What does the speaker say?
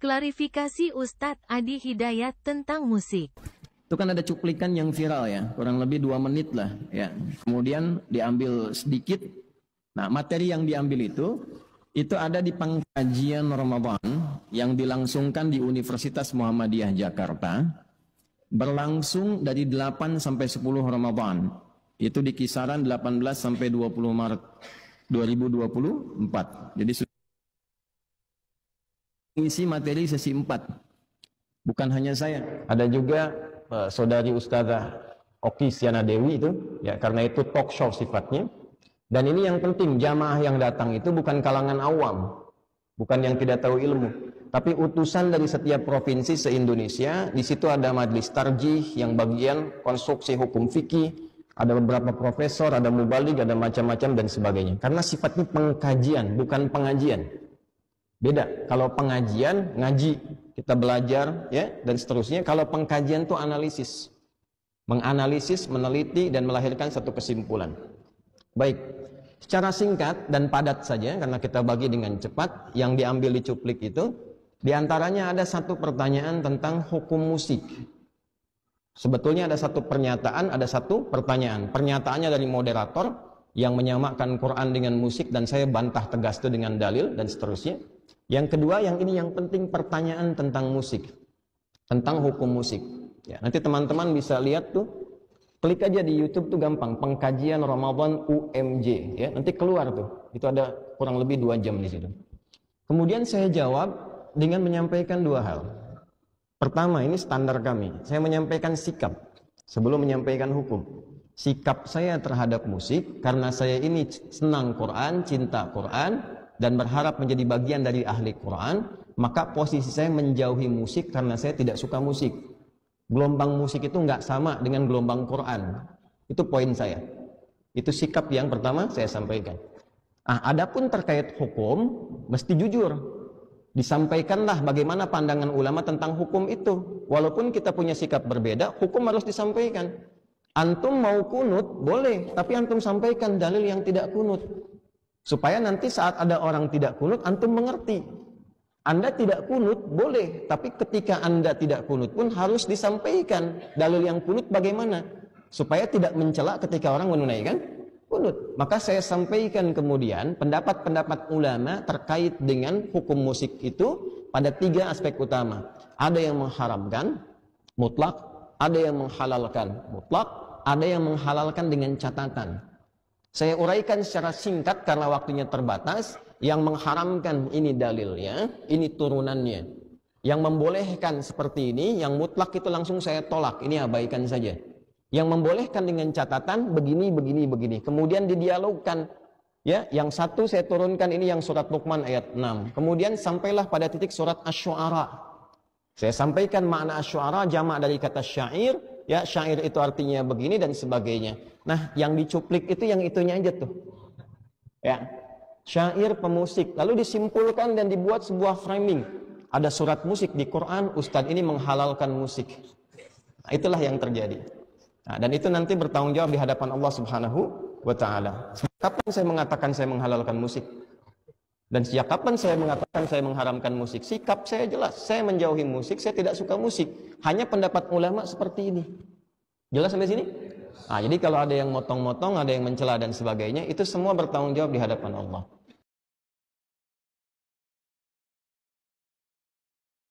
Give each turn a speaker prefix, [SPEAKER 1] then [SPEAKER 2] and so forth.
[SPEAKER 1] Klarifikasi Ustadz Adi Hidayat tentang musik.
[SPEAKER 2] Itu kan ada cuplikan yang viral ya, kurang lebih 2 menit lah ya. Kemudian diambil sedikit. Nah, materi yang diambil itu ada di pengkajian Ramadan yang dilangsungkan di Universitas Muhammadiyah Jakarta. Berlangsung dari 8 sampai 10 Ramadan. Itu di kisaran 18 sampai 20 Maret 2024. Jadi isi materi sesi 4. Bukan hanya saya, ada juga saudari Ustazah Oki Siana Dewi itu, ya, karena itu talk show sifatnya. Dan ini yang penting, jamaah yang datang itu bukan kalangan awam, bukan yang tidak tahu ilmu, tapi utusan dari setiap provinsi se-Indonesia. Di situ ada majelis tarjih yang bagian konstruksi hukum fikih, ada beberapa profesor, ada mubalig, ada macam-macam dan sebagainya. Karena sifatnya pengkajian, bukan pengajian. Beda, kalau pengajian, ngaji, kita belajar, ya, dan seterusnya. Kalau pengkajian itu analisis. Menganalisis, meneliti, dan melahirkan satu kesimpulan. Baik, secara singkat dan padat saja, karena kita bagi dengan cepat, yang diambil di cuplik itu, diantaranya ada satu pertanyaan tentang hukum musik. Sebetulnya ada satu pernyataan, ada satu pertanyaan. Pernyataannya dari moderator, yang menyamakan Quran dengan musik, dan saya bantah tegas itu dengan dalil, dan seterusnya. Yang kedua, yang ini yang penting, pertanyaan tentang musik, tentang hukum musik. Ya, nanti teman-teman bisa lihat tuh, klik aja di YouTube tuh gampang, pengkajian Ramadan UMJ, ya, nanti keluar tuh, itu ada kurang lebih 2 jam di situ. Kemudian saya jawab dengan menyampaikan 2 hal. Pertama, ini standar kami, saya menyampaikan sikap sebelum menyampaikan hukum. Sikap saya terhadap musik, karena saya ini senang Quran, cinta Quran, dan berharap menjadi bagian dari ahli Quran, maka posisi saya menjauhi musik karena saya tidak suka musik. Gelombang musik itu nggak sama dengan gelombang Quran. Itu poin saya. Itu sikap yang pertama saya sampaikan. Adapun terkait hukum, mesti jujur. Disampaikanlah bagaimana pandangan ulama tentang hukum itu. Walaupun kita punya sikap berbeda, hukum harus disampaikan. Antum mau kunut, boleh, tapi antum sampaikan dalil yang tidak kunut. Supaya nanti saat ada orang tidak kunut, antum mengerti. Anda tidak kunut, boleh. Tapi ketika Anda tidak kunut pun harus disampaikan dalil yang kunut bagaimana. Supaya tidak mencela ketika orang menunaikan kunut. Maka saya sampaikan kemudian pendapat-pendapat ulama terkait dengan hukum musik itu pada 3 aspek utama. Ada yang mengharamkan mutlak, ada yang menghalalkan mutlak, ada yang menghalalkan dengan catatan. Saya uraikan secara singkat karena waktunya terbatas. Yang mengharamkan ini dalilnya, ini turunannya. Yang membolehkan seperti ini, yang mutlak itu langsung saya tolak, ini abaikan saja. Yang membolehkan dengan catatan begini, begini, begini. Kemudian didialogkan. Ya, yang satu saya turunkan ini yang surat Luqman ayat 6. Kemudian sampailah pada titik surat Asy-Syu'ara. Saya sampaikan makna Asy-Syu'ara jamak dari kata syair. Ya, syair itu artinya begini dan sebagainya. Nah, yang dicuplik itu yang itunya aja tuh. Ya, syair pemusik. Lalu disimpulkan dan dibuat sebuah framing. Ada surat musik di Quran, Ustadz ini menghalalkan musik. Nah, itulah yang terjadi. Nah, dan itu nanti bertanggung jawab di hadapan Allah Subhanahu wa Ta'ala. Kapan saya mengatakan saya menghalalkan musik? Dan sejak kapan saya mengatakan saya mengharamkan musik? Sikap saya jelas, saya menjauhi musik, saya tidak suka musik. Hanya pendapat ulama seperti ini. Jelas sampai sini? Nah, jadi kalau ada yang motong-motong, ada yang mencela dan sebagainya, itu semua bertanggung jawab di hadapan Allah.